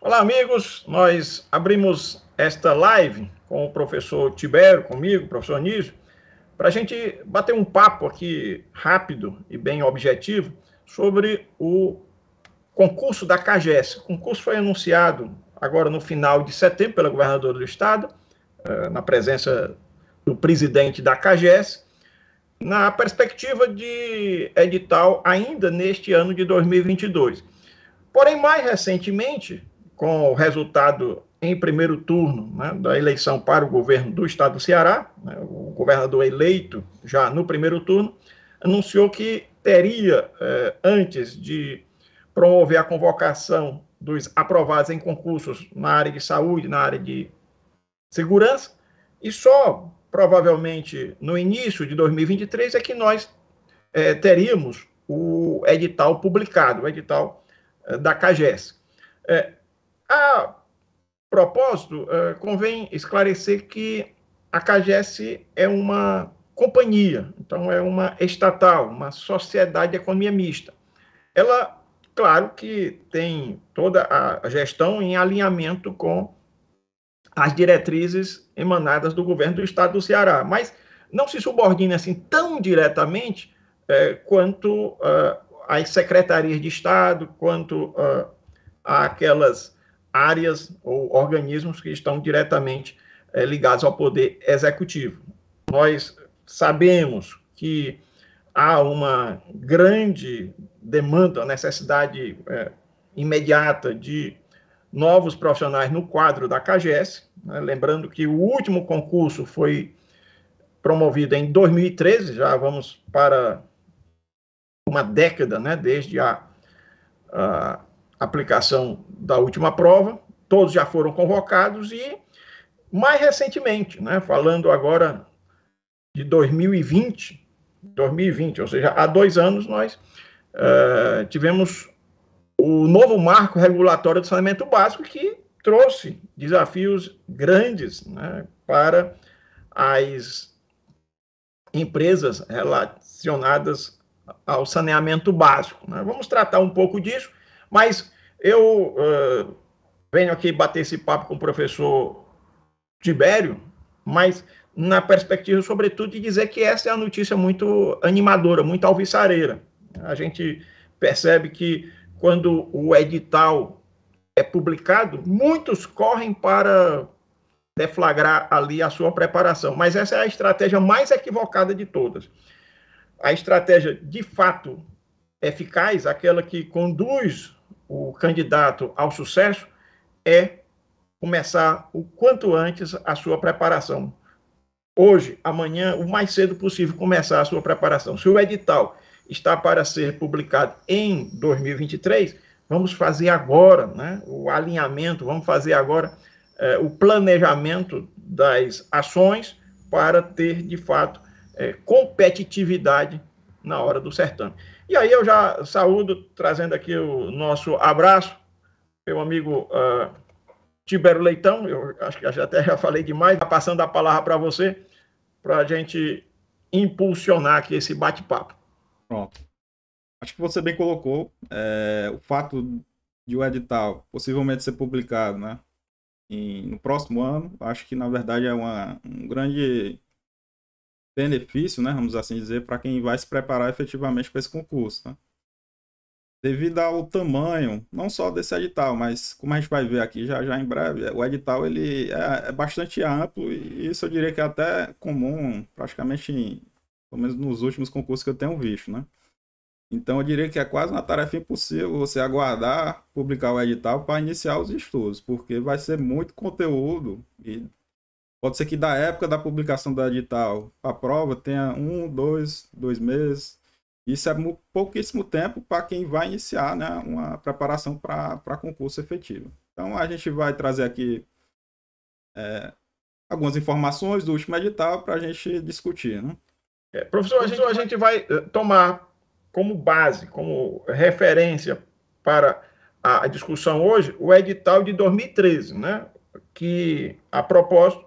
Olá, amigos. Nós abrimos esta live com o professor Tibério, comigo, professor Anísio, para a gente bater um papo aqui rápido e bem objetivo sobre o concurso da CAGES. O concurso foi anunciado agora no final de setembro pela governadora do estado, na presença do presidente da CAGES, na perspectiva de edital ainda neste ano de 2022. Porém, mais recentemente, com o resultado em primeiro turno, né, da eleição para o governo do estado do Ceará, né, o governador eleito já no primeiro turno, anunciou que teria, antes de promover a convocação dos aprovados em concursos na área de saúde, na área de segurança, e só provavelmente no início de 2023 é que nós teríamos o edital publicado, o edital da CAGES. A propósito, convém esclarecer que a CAGES é uma companhia, então é uma estatal, uma sociedade de economia mista. Ela, claro que tem toda a gestão em alinhamento com as diretrizes emanadas do governo do estado do Ceará, mas não se subordina assim tão diretamente quanto às secretarias de estado, quanto àquelas áreas ou organismos que estão diretamente ligados ao poder executivo. Nós sabemos que há uma grande demanda, necessidade imediata de novos profissionais no quadro da CAGES, né? Lembrando que o último concurso foi promovido em 2013, já vamos para uma década, né, desde a aplicação da última prova, todos já foram convocados e, mais recentemente, né, falando agora de 2020, ou seja, há 2 anos nós tivemos o novo marco regulatório do saneamento básico que trouxe desafios grandes, né, para as empresas relacionadas ao saneamento básico, né? Vamos tratar um pouco disso, mas eu venho aqui bater esse papo com o professor Tibério, mas na perspectiva, sobretudo, de dizer que essa é uma notícia muito animadora, muito alvissareira. A gente percebe que quando o edital é publicado, muitos correm para deflagrar ali a sua preparação, mas essa é a estratégia mais equivocada de todas. A estratégia, de fato, eficaz, aquela que conduz o candidato ao sucesso, é começar o quanto antes a sua preparação. Hoje, amanhã, o mais cedo possível, começar a sua preparação. Se o edital está para ser publicado em 2023, vamos fazer agora, né, o alinhamento, vamos fazer agora o planejamento das ações para ter, de fato, competitividade na hora do certame. E aí eu já saúdo, trazendo aqui o nosso abraço, meu amigo Tibério Leitão, eu acho que até já falei demais, passando a palavra para você, para a gente impulsionar aqui esse bate-papo. Pronto. Acho que você bem colocou o fato de o edital possivelmente ser publicado, né, no próximo ano. Acho que, na verdade, é um grande benefício, né, vamos assim dizer, para quem vai se preparar efetivamente para esse concurso, né? Devido ao tamanho, não só desse edital, mas como a gente vai ver aqui já em breve, o edital ele é bastante amplo e isso eu diria que é até comum, praticamente, pelo menos nos últimos concursos que eu tenho visto, né? Então eu diria que é quase uma tarefa impossível você aguardar publicar o edital para iniciar os estudos, porque vai ser muito conteúdo e pode ser que da época da publicação do edital para a prova tenha 2 meses. Isso é pouquíssimo tempo para quem vai iniciar, né, uma preparação para concurso efetivo. Então a gente vai trazer aqui algumas informações do último edital para a gente discutir, né? Professor, a gente vai tomar como base, como referência para a discussão hoje, o edital de 2013, né, que, a propósito,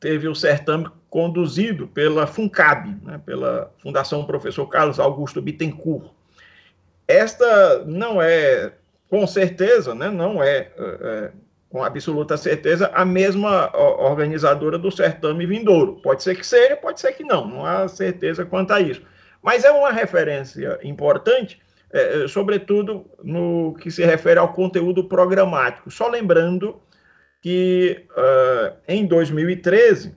teve o certame conduzido pela FUNCAB, né, pela Fundação Professor Carlos Augusto Bittencourt. Esta não é com certeza, né, não é com absoluta certeza, a mesma organizadora do certame vindouro. Pode ser que seja, pode ser que não, não há certeza quanto a isso. Mas é uma referência importante, sobretudo no que se refere ao conteúdo programático. Só lembrando que em 2013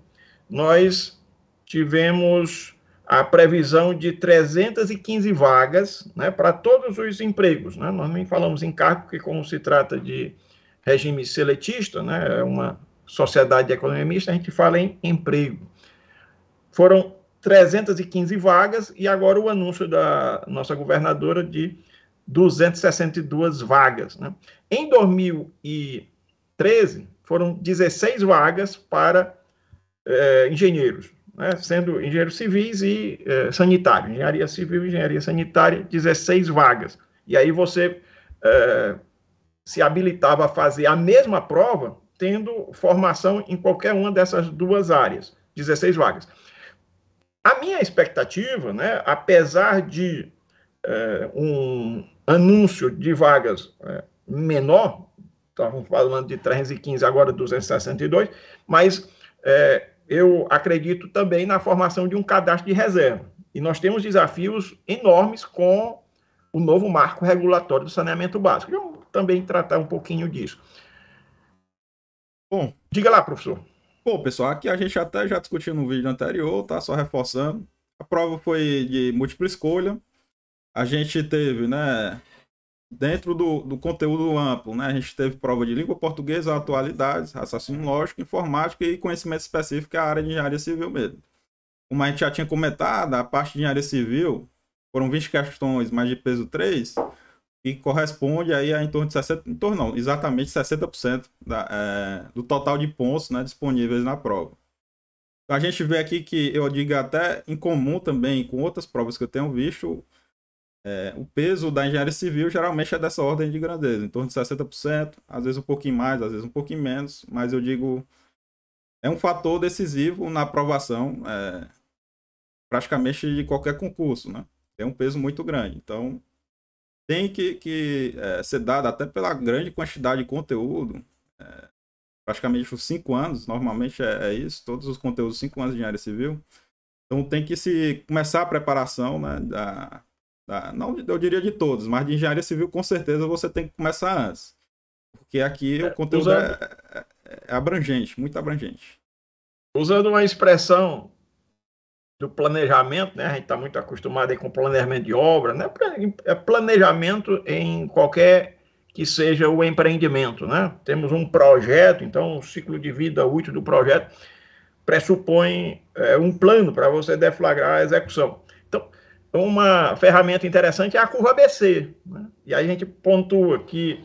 nós tivemos a previsão de 315 vagas, né, para todos os empregos, né? Nós nem falamos em cargo, porque como se trata de regime seletista, né, é uma sociedade de economia mista, a gente fala em emprego. Foram 315 vagas e agora o anúncio da nossa governadora de 262 vagas, né? Em 2013, foram 16 vagas para engenheiros, né, sendo engenheiros civis e sanitários. Engenharia civil e engenharia sanitária, 16 vagas. E aí você se habilitava a fazer a mesma prova, tendo formação em qualquer uma dessas duas áreas, 16 vagas. A minha expectativa, né, apesar de um anúncio de vagas menor, estávamos falando de 315, agora 262, mas eu acredito também na formação de um cadastro de reserva. E nós temos desafios enormes com o novo marco regulatório do saneamento básico. Eu vou também tratar um pouquinho disso. Bom, diga lá, professor. Bom, pessoal, aqui a gente até já discutiu no vídeo anterior, tá? Só reforçando. A prova foi de múltipla escolha. A gente teve, né, dentro do conteúdo amplo, né, a gente teve prova de língua portuguesa, atualidades, raciocínio lógico, informática e conhecimento específico, que é a área de engenharia civil mesmo. Como a gente já tinha comentado, a parte de engenharia civil foram 20 questões mais de peso 3, que corresponde aí a em torno de 60%, em torno não, exatamente 60% do total de pontos, né, disponíveis na prova. Então, a gente vê aqui que eu digo até em comum também com outras provas que eu tenho visto, o peso da engenharia civil geralmente é dessa ordem de grandeza, em torno de 60%, às vezes um pouquinho mais, às vezes um pouquinho menos, mas eu digo, é um fator decisivo na aprovação praticamente de qualquer concurso, né? Tem um peso muito grande, então tem que ser dado até pela grande quantidade de conteúdo, praticamente os 5 anos, normalmente é isso, todos os conteúdos 5 anos de engenharia civil, então tem que se começar a preparação, né, não, eu diria de todos, mas de engenharia civil com certeza você tem que começar antes. Porque aqui o conteúdo é abrangente, muito abrangente. Usando uma expressão do planejamento, né? A gente está muito acostumado aí com planejamento de obra, né? Planejamento em qualquer que seja o empreendimento, né? Temos um projeto, então o ciclo de vida útil do projeto pressupõe um plano para você deflagrar a execução. Então, uma ferramenta interessante é a curva ABC, né? E aí a gente pontua que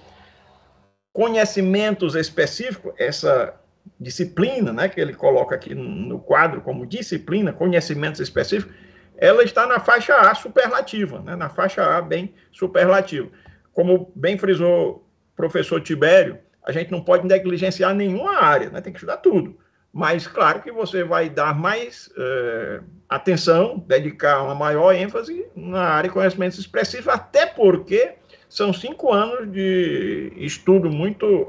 conhecimentos específicos, essa disciplina, né, que ele coloca aqui no quadro como disciplina, conhecimentos específicos, ela está na faixa A superlativa, né, na faixa A bem superlativa. Como bem frisou o professor Tibério, a gente não pode negligenciar nenhuma área, né, tem que estudar tudo. Mas, claro que você vai dar mais atenção, dedicar uma maior ênfase na área de conhecimentos específicos, até porque são 5 anos de estudo muito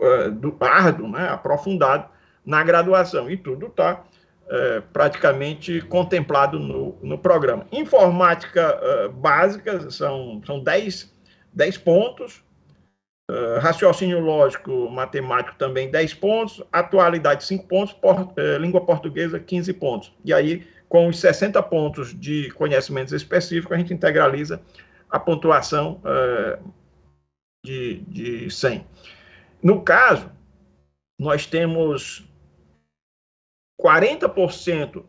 árduo, né, aprofundado na graduação, e tudo está praticamente contemplado no programa. Informática básica são 10 pontos, raciocínio lógico matemático também 10 pontos, atualidade 5 pontos, língua portuguesa 15 pontos. E aí, com os 60 pontos de conhecimentos específicos, a gente integraliza a pontuação de 100. No caso, nós temos 40%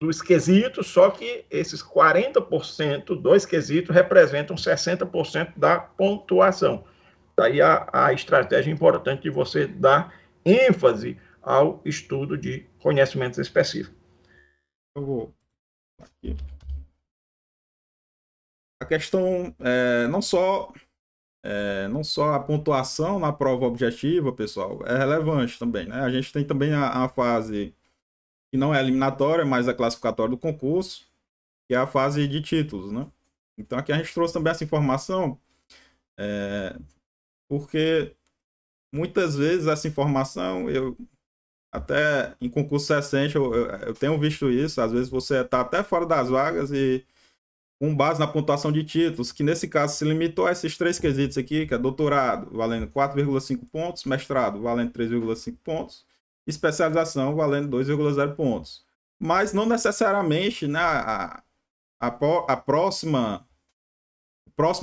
dos quesitos, só que esses 40% dos quesitos representam 60% da pontuação. Daí a estratégia importante de você dar ênfase ao estudo de conhecimentos específicos. Eu vou aqui. A questão não só a pontuação na prova objetiva, pessoal, é relevante também, né? A gente tem também a fase que não é eliminatória, mas é classificatória do concurso, que é a fase de títulos, né? Então aqui a gente trouxe também essa informação porque muitas vezes essa informação, eu até em concurso recente, eu tenho visto isso, às vezes você está até fora das vagas e com base na pontuação de títulos, que nesse caso se limitou a esses três quesitos aqui, que é doutorado valendo 4,5 pontos, mestrado valendo 3,5 pontos, especialização valendo 2,0 pontos. Mas não necessariamente, né, a próxima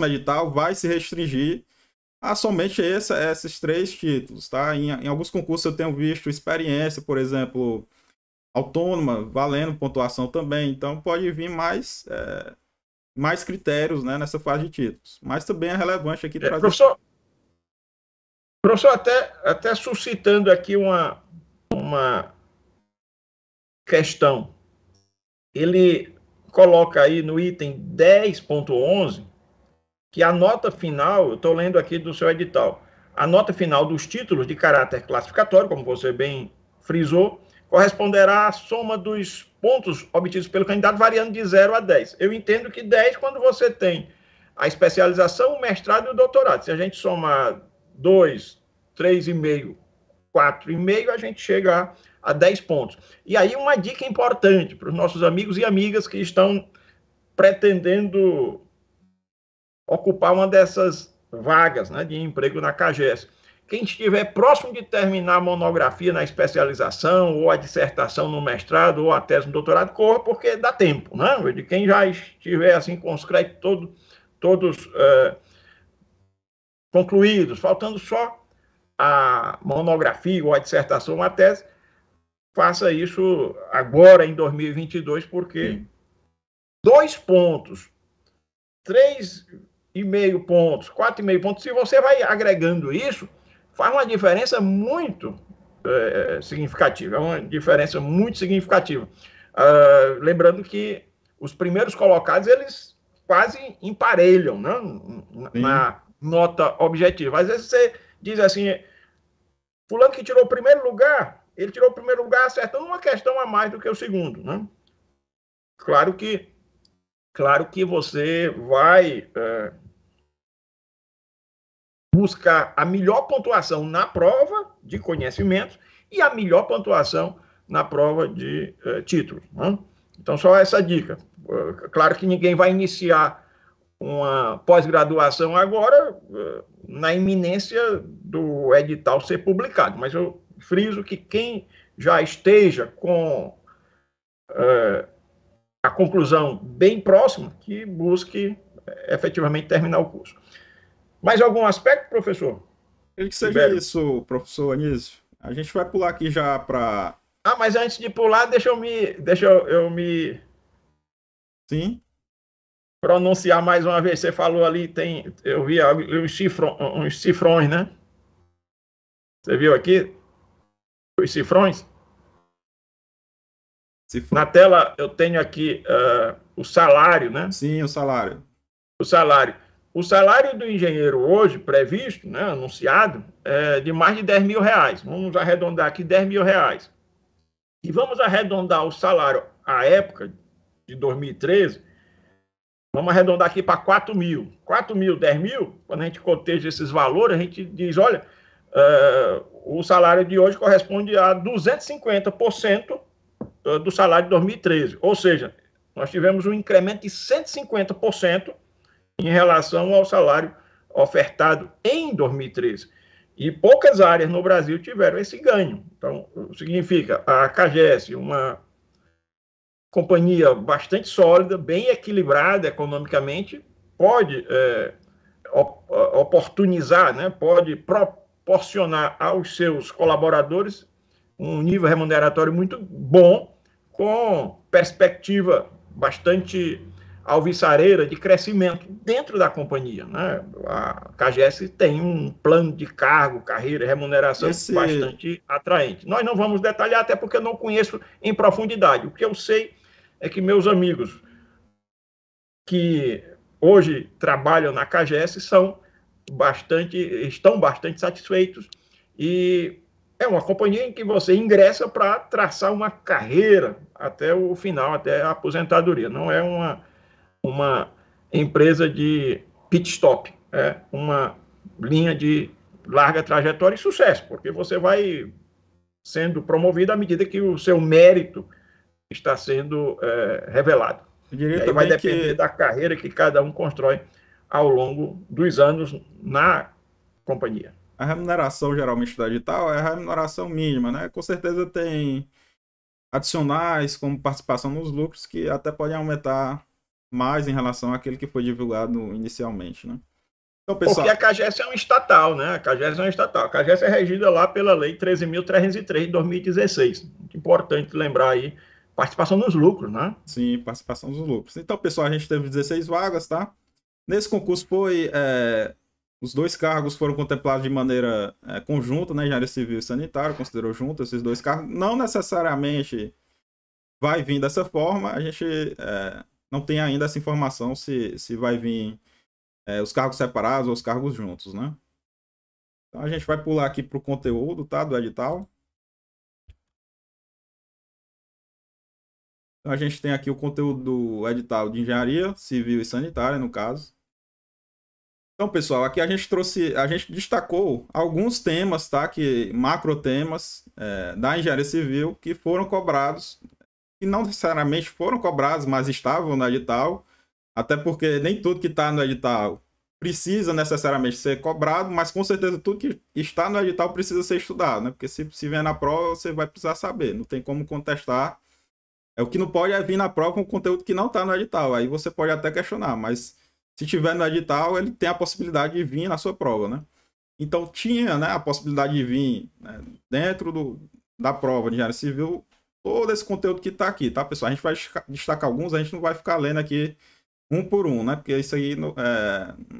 edital vai se restringir a somente esses três títulos, tá? Em alguns concursos eu tenho visto experiência, por exemplo, autônoma, valendo pontuação também, então pode vir mais critérios, né, nessa fase de títulos. Mas também é relevante aqui trazer... Professor, até suscitando aqui uma questão. Ele coloca aí no item 10.11 que a nota final, eu estou lendo aqui do seu edital, a nota final dos títulos de caráter classificatório, como você bem frisou, corresponderá à soma dos pontos obtidos pelo candidato variando de 0 a 10. Eu entendo que 10 quando você tem a especialização, o mestrado e o doutorado. Se a gente somar 2, 3,5, 4,5, a gente chega a 10 pontos. E aí uma dica importante para os nossos amigos e amigas que estão pretendendo ocupar uma dessas vagas, né, de emprego na CAGES. Quem estiver próximo de terminar a monografia na especialização, ou a dissertação no mestrado, ou a tese no doutorado, corra, porque dá tempo, né? De quem já estiver assim com os créditos todos concluídos, faltando só a monografia, ou a dissertação, ou a tese, faça isso agora em 2022, porque 2 pontos, 3,5 pontos, 4,5 pontos, se você vai agregando isso, faz uma diferença muito significativa, é uma diferença muito significativa. Lembrando que os primeiros colocados, eles quase emparelham, né, na nota objetiva. Às vezes você diz assim, fulano que tirou o primeiro lugar, ele tirou o primeiro lugar acertando uma questão a mais do que o segundo, né? Claro que você vai buscar a melhor pontuação na prova de conhecimentos e a melhor pontuação na prova de títulos, né? Então, só essa dica. Claro que ninguém vai iniciar uma pós-graduação agora na iminência do edital ser publicado, mas eu friso que quem já esteja com a conclusão bem próxima, que busque efetivamente terminar o curso. Mais algum aspecto, professor? Ele que seja isso, professor Anísio. A gente vai pular aqui já para... mas antes de pular, deixa eu me Sim. pronunciar mais uma vez. Você falou ali, eu vi uns cifrões, né? Você viu aqui? Os cifrões? Na tela eu tenho aqui o salário, né? Sim, o salário. O salário do engenheiro hoje, previsto, né, anunciado, é de mais de R$10.000. Vamos arredondar aqui R$10.000. E vamos arredondar o salário à época de 2013, vamos arredondar aqui para 4.000. 4.000, 10.000, quando a gente coteja esses valores, a gente diz, olha, o salário de hoje corresponde a 250% do salário de 2013. Ou seja, nós tivemos um incremento de 150% em relação ao salário ofertado em 2013. E poucas áreas no Brasil tiveram esse ganho. Então, significa a CAGES, uma companhia bastante sólida, bem equilibrada economicamente, pode oportunizar, né, pode proporcionar aos seus colaboradores um nível remuneratório muito bom, com perspectiva bastante alvissareira de crescimento dentro da companhia, né? A CAGES tem um plano de cargo, carreira e remuneração bastante atraente. Nós não vamos detalhar, até porque eu não conheço em profundidade. O que eu sei é que meus amigos que hoje trabalham na CAGES estão bastante satisfeitos, e é uma companhia em que você ingressa para traçar uma carreira até o final, até a aposentadoria. Não é uma empresa de pit stop, é uma linha de larga trajetória e sucesso, porque você vai sendo promovido à medida que o seu mérito está sendo revelado. Eu E diria aí vai também depender que da carreira que cada um constrói ao longo dos anos na companhia. a remuneração geralmente da edital é a remuneração mínima, né? Com certeza tem adicionais, como participação nos lucros, que até podem aumentar mais em relação àquele que foi divulgado inicialmente, né? Então, Porque a pessoal, CAGES é um estatal, né? A CAGES é um estatal. A CAGES é regida lá pela Lei 13.303 de 2016. Muito importante lembrar aí, participação nos lucros, né? sim, participação nos lucros. Então, pessoal, a gente teve 16 vagas, tá? Nesse concurso os dois cargos foram contemplados de maneira conjunta, né? Engenharia Civil e Sanitária, considerou junto esses dois cargos. Não necessariamente vai vir dessa forma, a gente não tem ainda essa informação se vai vir os cargos separados ou os cargos juntos, né? Então a gente vai pular aqui para o conteúdo, tá? Do edital. Então a gente tem aqui o conteúdo do edital de Engenharia Civil e Sanitária, no caso. Então, pessoal, aqui a gente destacou alguns temas, tá? Macro temas da engenharia civil que foram cobrados, que não necessariamente foram cobrados, mas estavam no edital, até porque nem tudo que está no edital precisa necessariamente ser cobrado, mas com certeza tudo que está no edital precisa ser estudado, né? Porque se vier na prova, você vai precisar saber, não tem como contestar. O que não pode é vir na prova com um conteúdo que não está no edital, aí você pode até questionar, mas se tiver no edital, ele tem a possibilidade de vir na sua prova, né? Então tinha, né, a possibilidade de vir, né, dentro da prova de engenharia civil todo esse conteúdo que está aqui, tá, pessoal? A gente vai destacar alguns, a gente não vai ficar lendo aqui um por um, né? Porque isso aí não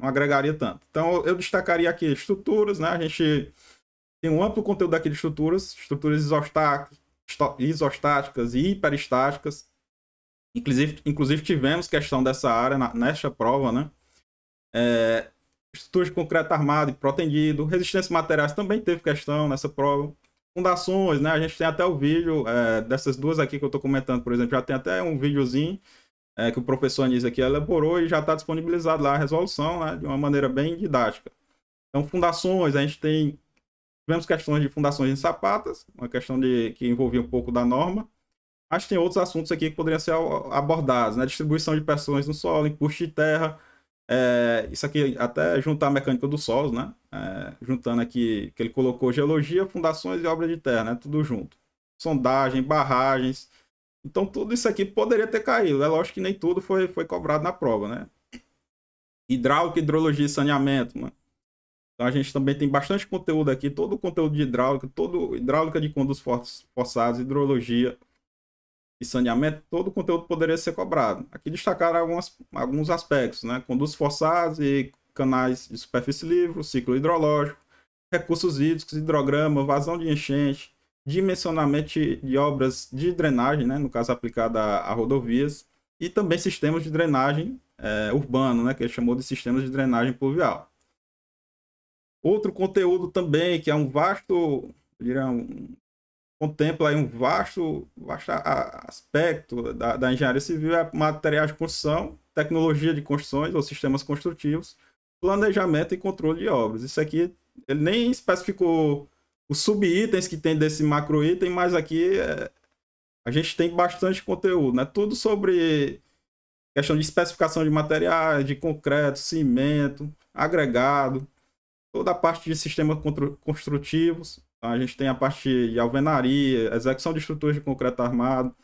agregaria tanto. Então eu destacaria aqui estruturas, né? A gente tem um amplo conteúdo aqui de estruturas isostáticas e hiperestáticas. Inclusive tivemos questão dessa área nesta prova, né? Estruturas de concreto armado e protendido, resistência materiais também teve questão nessa prova. Fundações, né? A gente tem até o vídeo dessas duas aqui que eu estou comentando, por exemplo, já tem até um videozinho que o professor Anísio aqui elaborou e já está disponibilizado lá a resolução, né? De uma maneira bem didática. Então, fundações, tivemos questões de fundações em sapatas, uma questão que envolvia um pouco da norma. Mas tem outros assuntos aqui que poderiam ser abordados, né? Distribuição de pressões no solo, empuxo de terra, isso aqui até juntar a mecânica dos solos, né? Juntando aqui, que ele colocou geologia, fundações e obra de terra, né? Tudo junto. Sondagem, barragens. Então tudo isso aqui poderia ter caído. É lógico que nem tudo foi cobrado na prova, né? Hidráulica, hidrologia e saneamento, né? Então a gente também tem bastante conteúdo aqui, todo o conteúdo de hidráulica de condutos forçados, hidrologia e saneamento, todo o conteúdo poderia ser cobrado. Aqui destacar alguns aspectos, né? Condutos forçados e canais de superfície livre, ciclo hidrológico, recursos hídricos, hidrograma, vazão de enchente, dimensionamento de obras de drenagem, né? No caso aplicada a rodovias, e também sistemas de drenagem urbano, né? Que ele chamou de sistemas de drenagem pluvial. Outro conteúdo também, que é um vasto, eu diria, contempla aí um vasto aspecto da engenharia civil, é materiais de construção, tecnologia de construções ou sistemas construtivos, planejamento e controle de obras. Isso aqui, ele nem especificou os subitens que tem desse macro item, mas aqui a gente tem bastante conteúdo, né? Tudo sobre questão de especificação de materiais, de concreto, cimento, agregado, toda a parte de sistemas construtivos. A gente tem a parte de alvenaria, execução de estruturas de concreto armado,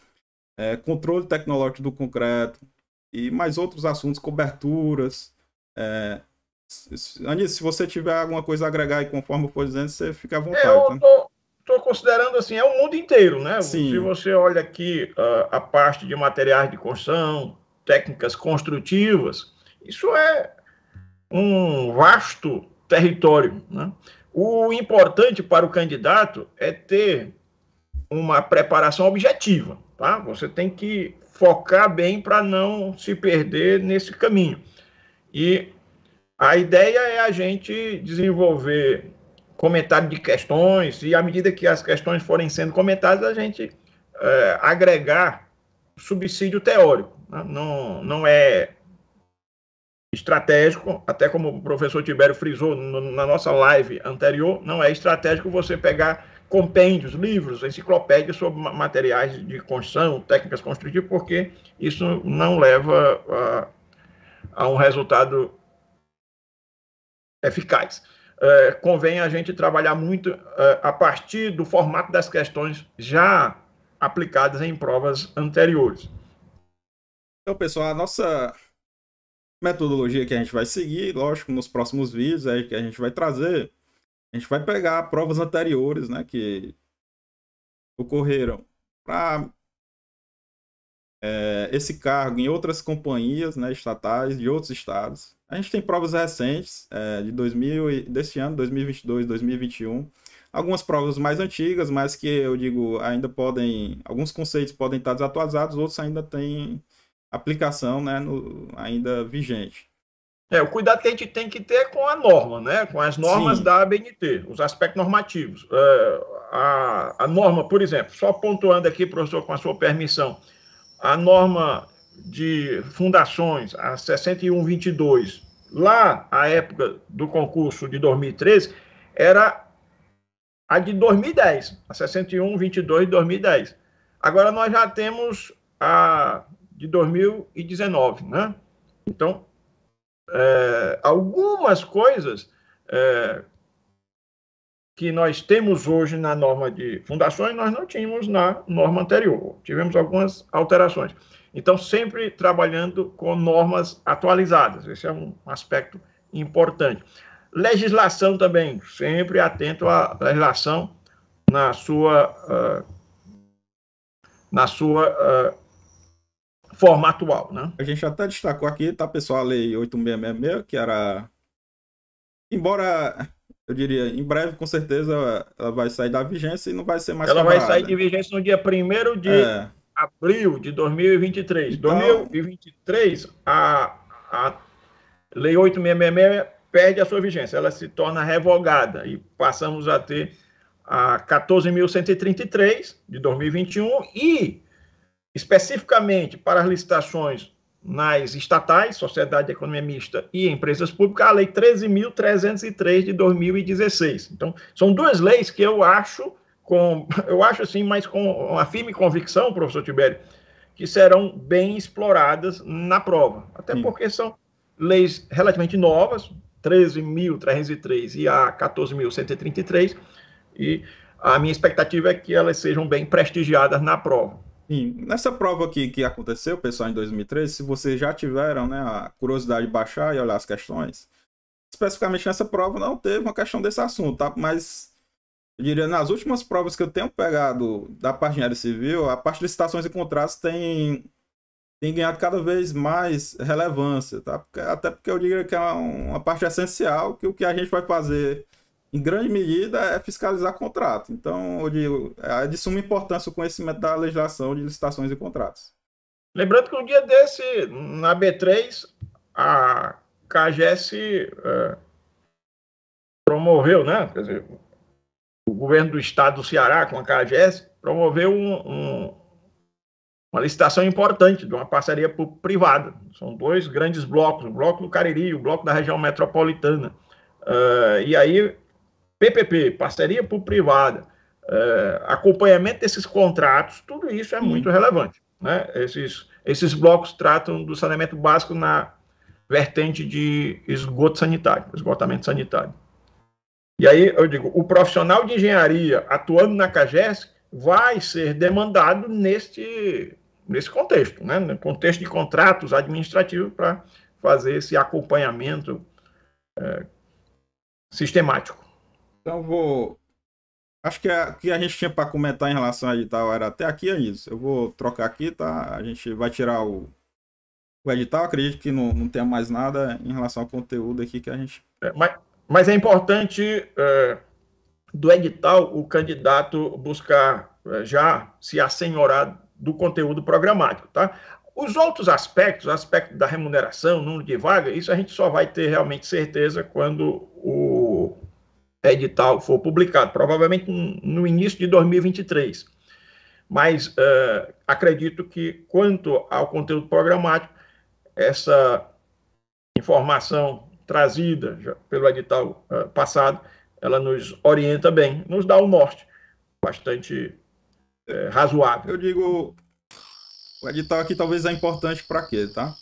controle tecnológico do concreto e mais outros assuntos, coberturas. Anísio, se você tiver alguma coisa a agregar aí, conforme eu for dizendo, você fica à vontade. Eu estou considerando assim, é o mundo inteiro, né? Se Sim. você olha aqui a parte de materiais de construção, técnicas construtivas, isso é um vasto território, né? O importante para o candidato é ter uma preparação objetiva, tá? Você tem que focar bem para não se perder nesse caminho. E a ideia é a gente desenvolver comentário de questões e à medida que as questões forem sendo comentadas, a gente agregar subsídio teórico. Né? Não é estratégico, até como o professor Tibério frisou na nossa live anterior, não é estratégico você pegar compêndios, livros, enciclopédias sobre materiais de construção, técnicas construtivas, porque isso não leva a um resultado eficaz. Convém a gente trabalhar muito a partir do formato das questões já aplicadas em provas anteriores. Então, pessoal, a nossa metodologia que a gente vai seguir, lógico, nos próximos vídeos aí que a gente vai trazer, a gente vai pegar provas anteriores, né, que ocorreram para esse cargo em outras companhias, né, estatais de outros estados. A gente tem provas recentes desse ano, 2022, 2021. Algumas provas mais antigas, mas que eu digo ainda alguns conceitos podem estar desatualizados, outros ainda têm aplicação, né, ainda vigente. O cuidado que a gente tem que ter com a norma, né? Com as normas Sim. da ABNT, os aspectos normativos. A norma, por exemplo, só pontuando aqui, professor, com a sua permissão, a norma de fundações, a 6122, lá, à época do concurso de 2013, era a de 2010, a 6122 de 2010. Agora nós já temos a de 2019, né? Então, algumas coisas que nós temos hoje na norma de fundações, nós não tínhamos na norma anterior. Tivemos algumas alterações. Então, sempre trabalhando com normas atualizadas. Esse é um aspecto importante. Legislação também, sempre atento à legislação na sua forma atual, né? A gente até destacou aqui, tá, pessoal, a Lei 8666, que era... Embora, eu diria, em breve, com certeza, ela vai sair da vigência e não vai ser mais Ela quebrada. vai sair de vigência no dia 1º de abril de 2023. Então, 2023, a Lei 8666 perde a sua vigência, ela se torna revogada e passamos a ter a 14.133 de 2021 e, especificamente para as licitações nas estatais, Sociedade de Economia Mista e empresas públicas, a Lei 13.303 de 2016. Então, são duas leis que eu acho assim, mas com uma firme convicção, professor Tibério, que serão bem exploradas na prova. Até porque são leis relativamente novas, 13.303 e a 14.133, e a minha expectativa é que elas sejam bem prestigiadas na prova. Sim. Nessa prova aqui que aconteceu, pessoal, em 2013, se vocês já tiveram, né, a curiosidade de baixar e olhar as questões, especificamente nessa prova não teve uma questão desse assunto, tá? Mas eu diria, nas últimas provas que eu tenho pegado da parte de engenharia civil, a parte de licitações e contratos tem ganhado cada vez mais relevância, tá? Até porque eu diria que é uma parte essencial, que o que a gente vai fazer em grande medida é fiscalizar contrato. Então, eu digo, é de suma importância o conhecimento da legislação de licitações e contratos. Lembrando que um dia desse, na B3, a CAGES promoveu, né? Quer dizer, o governo do estado do Ceará, com a CAGES, promoveu uma licitação importante de uma parceria privada. São dois grandes blocos, o bloco do Cariri e o bloco da região metropolitana. E aí, PPP, parceria público-privada, acompanhamento desses contratos, tudo isso é muito relevante, né? Esses blocos tratam do saneamento básico na vertente de esgotamento sanitário. E aí, eu digo, o profissional de engenharia atuando na CAGES vai ser demandado nesse contexto, né? No contexto de contratos administrativos para fazer esse acompanhamento sistemático. Então, acho que o que a gente tinha para comentar em relação ao edital era até aqui, é isso. Eu vou trocar aqui, tá? A gente vai tirar o edital. Acredito que não tenha mais nada em relação ao conteúdo aqui que a gente... Mas é importante, do edital, o candidato buscar já se assenhorar do conteúdo programático, tá? Os outros aspectos, o aspecto da remuneração, número de vaga, isso a gente só vai ter realmente certeza quando o edital for publicado, provavelmente no início de 2023. Mas acredito que, quanto ao conteúdo programático, essa informação trazida pelo edital passado, ela nos orienta bem, nos dá um norte bastante razoável. Eu digo, o edital aqui talvez é importante para quê, tá?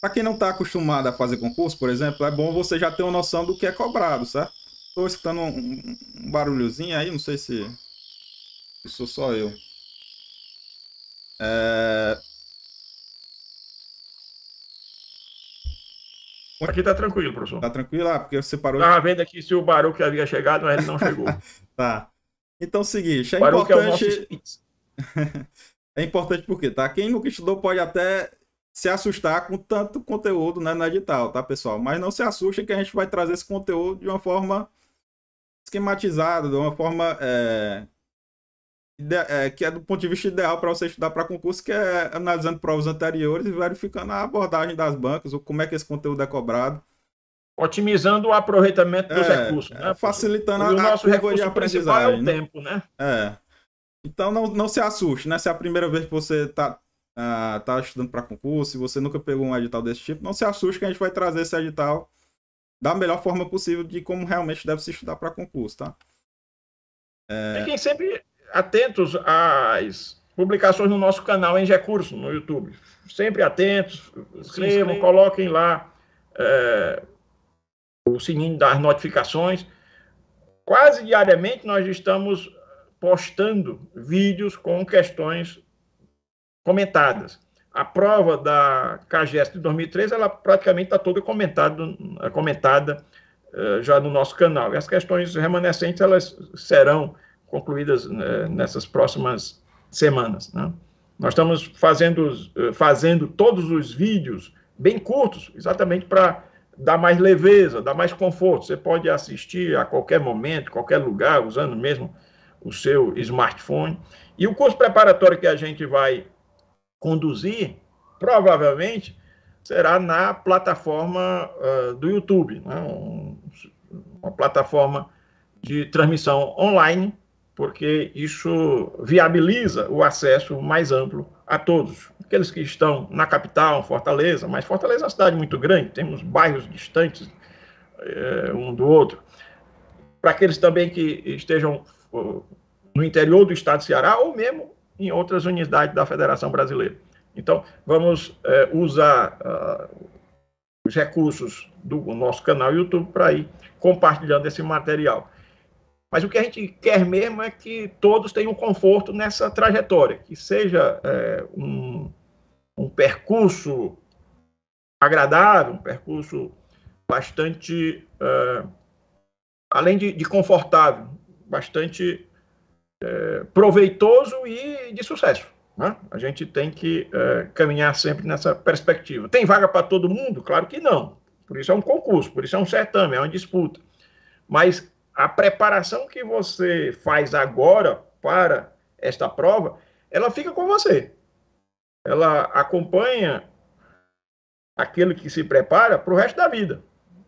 Para quem não está acostumado a fazer concurso, por exemplo, é bom você já ter uma noção do que é cobrado, certo? Estou escutando um barulhozinho aí, não sei se sou só eu. Aqui tá tranquilo, professor. Tá tranquilo? Ah, porque você parou. Estava vendo aqui se o barulho que havia chegado, mas ele não chegou. Tá. Então, é o seguinte, é Barulho importante. Que é o nosso... É importante porque, tá? Quem nunca estudou pode até se assustar com tanto conteúdo, né, no edital, tá, pessoal? Mas não se assustem que a gente vai trazer esse conteúdo de uma forma esquematizada, de uma forma que é do ponto de vista ideal para você estudar para concurso, que é analisando provas anteriores e verificando a abordagem das bancas, ou como é que esse conteúdo é cobrado. Otimizando o aproveitamento dos recursos, né? Facilitando a nosso recurso de aprendizagem, é o tempo, né? Então não se assuste, né? Se é a primeira vez que você tá estudando para concurso, se você nunca pegou um edital desse tipo, não se assuste que a gente vai trazer esse edital da melhor forma possível de como realmente deve se estudar para concurso, tá? Fiquem sempre atentos às publicações no nosso canal em Recurso, no YouTube. Sempre atentos, se inscrevam, coloquem lá o sininho das notificações. Quase diariamente nós estamos postando vídeos com questões comentadas. A prova da CAGES de 2013, ela praticamente está toda comentada já no nosso canal. E as questões remanescentes, elas serão concluídas nessas próximas semanas, né? Nós estamos fazendo todos os vídeos bem curtos, exatamente para dar mais leveza, dar mais conforto. Você pode assistir a qualquer momento, qualquer lugar, usando mesmo o seu smartphone. E o curso preparatório que a gente vai conduzir, provavelmente, será na plataforma do YouTube, né? Uma plataforma de transmissão online, porque isso viabiliza o acesso mais amplo a todos. Aqueles que estão na capital, Fortaleza, mas Fortaleza é uma cidade muito grande, temos bairros distantes um do outro. Para aqueles também que estejam no interior do estado do Ceará ou mesmo em outras unidades da Federação Brasileira. Então, vamos usar os recursos do nosso canal YouTube para ir compartilhando esse material. Mas o que a gente quer mesmo é que todos tenham conforto nessa trajetória, que seja um percurso agradável, um percurso bastante, além de confortável, bastante proveitoso e de sucesso, né? A gente tem que caminhar sempre nessa perspectiva. Tem vaga para todo mundo? Claro que não. Por isso é um concurso, por isso é um certame, é uma disputa. Mas a preparação que você faz agora para esta prova, ela fica com você. Ela acompanha aquele que se prepara para o resto da vida.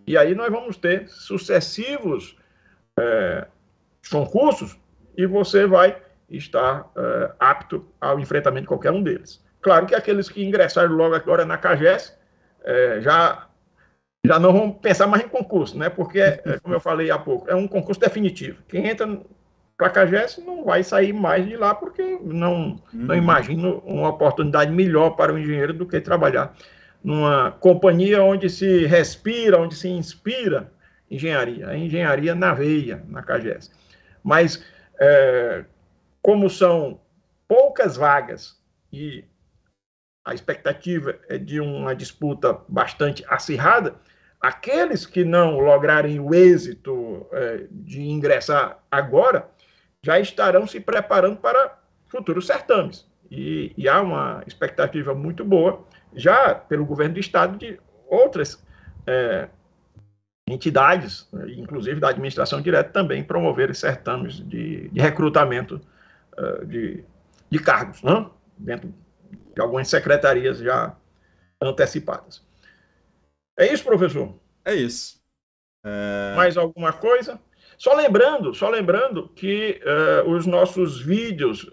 E aí nós vamos ter sucessivos concursos e você vai estar apto ao enfrentamento de qualquer um deles. Claro que aqueles que ingressaram logo agora na CAGES já não vão pensar mais em concurso, né? Porque, como eu falei há pouco, é um concurso definitivo. Quem entra para a CAGES não vai sair mais de lá porque não imagino uma oportunidade melhor para o engenheiro do que trabalhar numa companhia onde se respira, onde se inspira engenharia. A engenharia na veia, na CAGES. Mas, como são poucas vagas e a expectativa é de uma disputa bastante acirrada, aqueles que não lograrem o êxito de ingressar agora já estarão se preparando para futuros certames. E há uma expectativa muito boa, já pelo governo do Estado, de outras entidades, inclusive da administração direta, também promoverem certames de recrutamento de cargos, né? Dentro de algumas secretarias já antecipadas. É isso, professor? É isso. Mais alguma coisa? Só lembrando que os nossos vídeos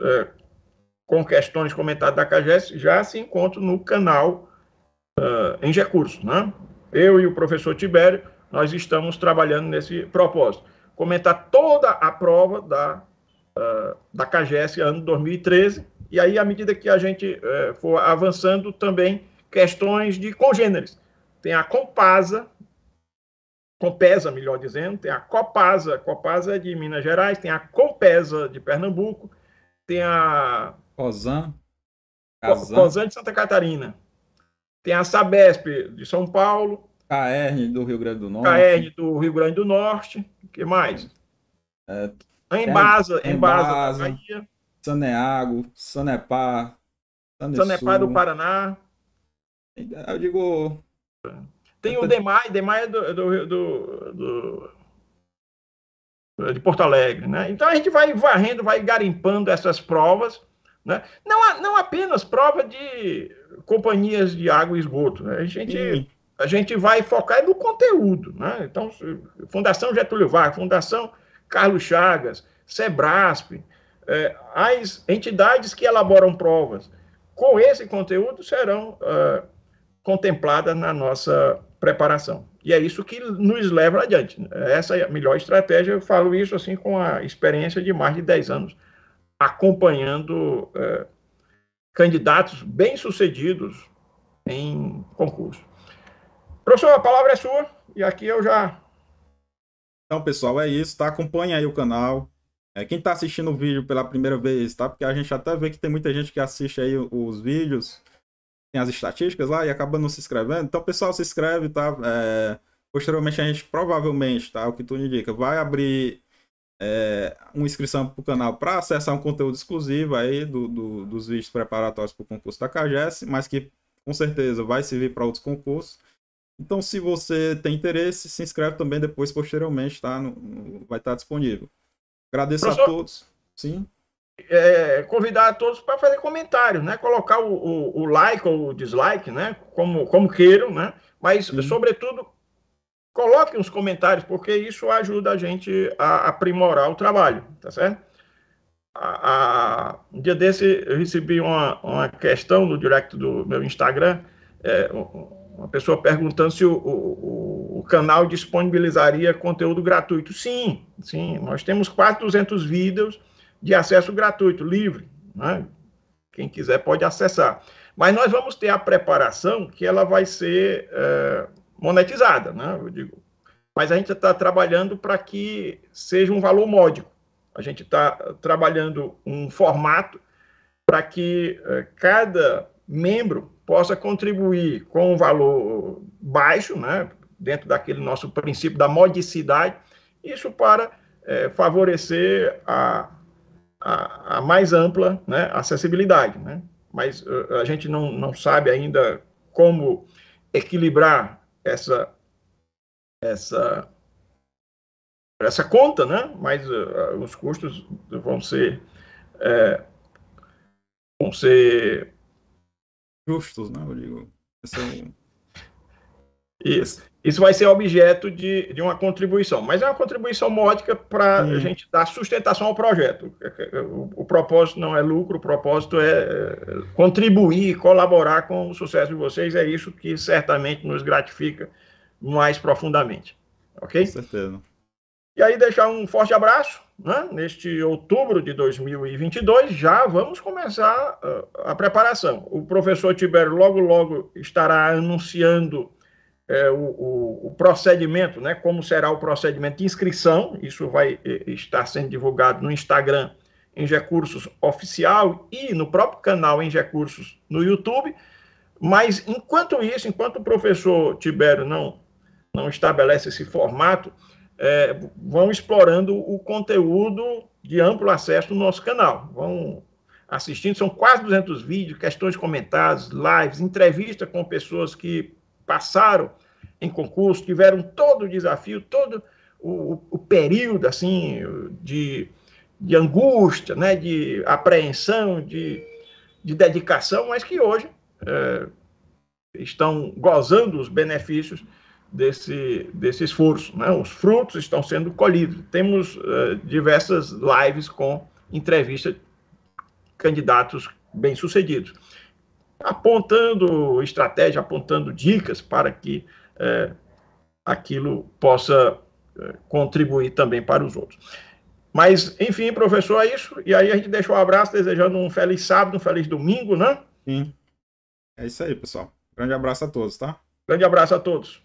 com questões comentadas da CAGES já se encontram no canal em Recursos, né? eu e o professor Tibério, nós estamos trabalhando nesse propósito. Comentar toda a prova da CAGES ano 2013, e aí, à medida que a gente for avançando, também questões de congêneres. Tem a Compasa, melhor dizendo, tem a Copasa é de Minas Gerais, tem a Compesa de Pernambuco, tem a COSAN de Santa Catarina, tem a Sabesp de São Paulo, KR do Rio Grande do Norte. KR do Rio Grande do Norte, o que mais? A Embasa da Bahia. Saneago, Sanepar, Sanepar do Paraná. Eu digo... Tem o DEMAI de Porto Alegre, né? Então a gente vai varrendo, vai garimpando essas provas, né? Não apenas prova de companhias de água e esgoto, né? A gente vai focar no conteúdo, né? Então, Fundação Getúlio Vargas, Fundação Carlos Chagas, Sebrasp, as entidades que elaboram provas com esse conteúdo serão contempladas na nossa preparação. E é isso que nos leva adiante. Essa é a melhor estratégia. Eu falo isso assim com a experiência de mais de 10 anos, acompanhando candidatos bem-sucedidos em concurso. Professor, a palavra é sua, e aqui eu já... Então, pessoal, é isso, tá? Acompanha aí o canal. Quem tá assistindo o vídeo pela primeira vez, tá? Porque a gente até vê que tem muita gente que assiste aí os vídeos, tem as estatísticas lá e acaba não se inscrevendo. Então, pessoal, se inscreve, tá? Posteriormente, a gente provavelmente, tá? O que tu indica, vai abrir uma inscrição pro canal para acessar um conteúdo exclusivo aí dos vídeos preparatórios para o concurso da CAGES, mas que com certeza vai servir para outros concursos. Então, se você tem interesse, se inscreve também depois, posteriormente, tá? Vai estar disponível. Agradeço a todos. Sim. Convidar a todos para fazer comentários, né? Colocar o like ou o dislike, né? Como queiram, né? Mas, sobretudo, coloquem os comentários, porque isso ajuda a gente a aprimorar o trabalho, tá certo? Um dia desse, eu recebi uma questão no direct do meu Instagram, uma pessoa perguntando se o canal disponibilizaria conteúdo gratuito. Sim, nós temos quase 200 vídeos de acesso gratuito, livre, né? Quem quiser pode acessar. Mas nós vamos ter a preparação que ela vai ser monetizada, né? Eu digo. Mas a gente está trabalhando para que seja um valor módico. A gente está trabalhando um formato para que cada membro possa contribuir com um valor baixo, né, dentro daquele nosso princípio da modicidade, isso para favorecer a mais ampla, né, acessibilidade, né? Mas a gente não sabe ainda como equilibrar essa conta, né? Mas os custos vão ser justos, né? Eu digo. Isso vai ser objeto de uma contribuição, mas é uma contribuição módica para a gente dar sustentação ao projeto. O propósito não é lucro, o propósito é contribuir, colaborar com o sucesso de vocês, é isso que certamente nos gratifica mais profundamente. Ok? Com certeza. E aí deixar um forte abraço, né? Neste outubro de 2022, já vamos começar a preparação. O professor Tibério logo estará anunciando o procedimento, né? Como será o procedimento de inscrição. Isso vai estar sendo divulgado no Instagram Engecursos Oficial e no próprio canal Engecursos no YouTube. Mas, enquanto isso, enquanto o professor Tibério não estabelece esse formato, vão explorando o conteúdo de amplo acesso no nosso canal. Vão assistindo, são quase 200 vídeos, questões comentadas, lives, entrevistas com pessoas que passaram em concurso, tiveram todo o desafio, todo o período assim, de angústia, né, de apreensão, de dedicação, mas que hoje estão gozando os benefícios desse esforço, né? Os frutos estão sendo colhidos. Temos diversas lives com entrevistas de candidatos bem-sucedidos, apontando estratégia, apontando dicas para que aquilo possa contribuir também para os outros. Mas, enfim, professor, é isso. E aí a gente deixa um abraço, desejando um feliz sábado, um feliz domingo, né? Sim. É isso aí, pessoal. Grande abraço a todos, tá? Grande abraço a todos.